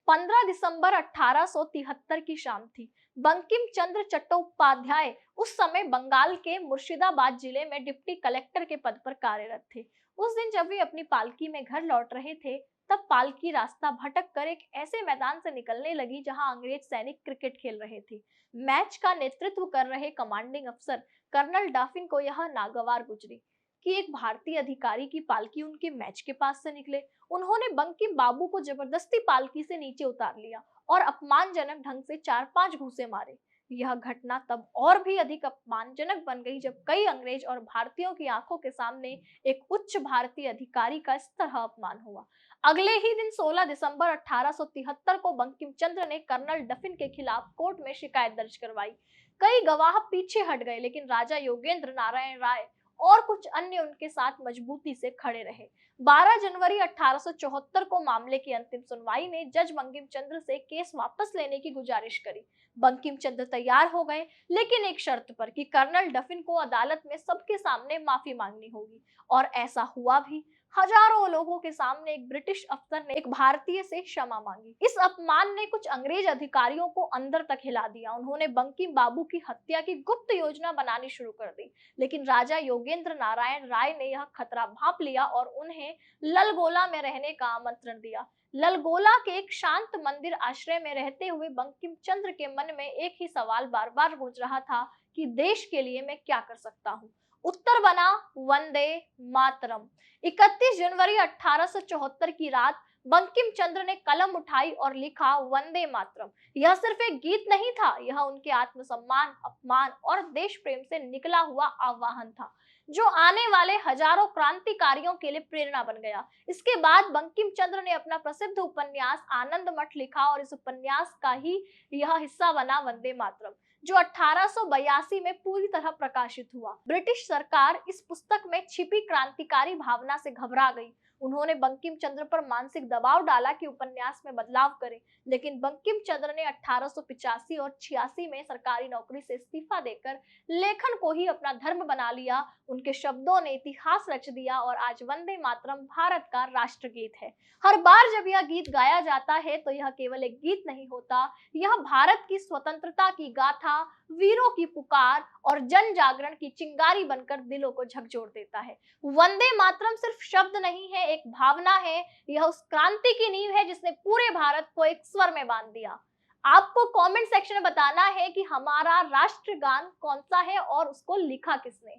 15 दिसंबर 1873 की शाम थी। बंकिम चंद्र चट्टोपाध्याय उस समय बंगाल के मुर्शिदाबाद जिले में डिप्टी कलेक्टर के पद पर कार्यरत थे। उस दिन जब वे अपनी पालकी में घर लौट रहे थे, तब पालकी रास्ता भटक कर एक ऐसे मैदान से निकलने लगी जहां अंग्रेज सैनिक क्रिकेट खेल रहे थे। मैच का नेतृत्व कर रहे कमांडिंग अफसर कर्नल डाफिन को यह नागवार गुजरी कि एक भारतीय अधिकारी की पालकी उनके मैच के पास से निकले। उन्होंने बंकिम बाबू को जबरदस्ती पालकी से नीचे उतार लिया और अपमानजनक ढंग से 4-5 घूंसे मारे। यह घटना तब और भी अधिक अपमानजनक बन गई जब कई अंग्रेज और भारतीयों की आंखों के सामने एक उच्च भारतीय अधिकारी का इस तरह अपमान हुआ। अगले ही दिन 16 दिसंबर 1873 को बंकिम चंद्र ने कर्नल डफिन के खिलाफ कोर्ट में शिकायत दर्ज करवाई। कई गवाह पीछे हट गए, लेकिन राजा योगेंद्र नारायण राय और कुछ अन्य उनके साथ मजबूती से खड़े रहे। 12 जनवरी 1874 को मामले की अंतिम सुनवाई ने जज बंकिम चंद्र से केस वापस लेने की गुजारिश करी। बंकिम चंद्र तैयार हो गए, लेकिन एक शर्त पर कि कर्नल डफिन को अदालत में सबके सामने माफी मांगनी होगी। और ऐसा हुआ भी। हजारों लोगों के सामने एक ब्रिटिश अफसर ने एक भारतीय से क्षमा मांगी। इस अपमान ने कुछ अंग्रेज अधिकारियों को अंदर तक हिला दिया। उन्होंने बंकिम बाबू की हत्या की गुप्त योजना बनानी शुरू कर दी, लेकिन राजा योगेंद्र नारायण राय ने यह खतरा भांप लिया और उन्हें ललगोला में रहने का आमंत्रण दिया। ललगोला के एक शांत मंदिर आश्रय में रहते हुए बंकिम चंद्र के मन में एक ही सवाल बार बार गूंज रहा था कि देश के लिए मैं क्या कर सकता हूँ। उत्तर बना वंदे मातरम। 31 जनवरी 1874 की रात बंकिम चंद्र ने कलम उठाई और लिखा वंदे मातरम। यह सिर्फ एक गीत नहीं था, यह उनके आत्मसम्मान, अपमान और देश प्रेम से निकला हुआ आह्वान था, जो आने वाले हजारों क्रांतिकारियों के लिए प्रेरणा बन गया। इसके बाद बंकिम चंद्र ने अपना प्रसिद्ध उपन्यास आनंद मठ लिखा और इस उपन्यास का ही यह हिस्सा बना वंदे मातरम, जो 1882 में पूरी तरह प्रकाशित हुआ। ब्रिटिश सरकार इस पुस्तक में छिपी क्रांतिकारी भावना से घबरा गई। उन्होंने बंकिम चंद्र पर मानसिक दबाव डाला कि उपन्यास में बदलाव करें, लेकिन बंकिम चंद्र ने 1885 और 86 में सरकारी नौकरी से इस्तीफा देकर लेखन को ही अपना धर्म बना लिया। उनके शब्दों ने इतिहास रच दिया और आज वंदे मातरम भारत का राष्ट्रगीत है। हर बार जब यह गीत गाया जाता है तो यह केवल एक गीत नहीं होता, यह भारत की स्वतंत्रता की गाथा, वीरों की पुकार और जन जागरण की चिंगारी बनकर दिलों को झकझोर देता है। वंदे मातरम सिर्फ शब्द नहीं है, एक भावना है। यह उस क्रांति की नींव है जिसने पूरे भारत को एक स्वर में बांध दिया। आपको कमेंट सेक्शन में बताना है कि हमारा राष्ट्रगान कौन सा है और उसको लिखा किसने।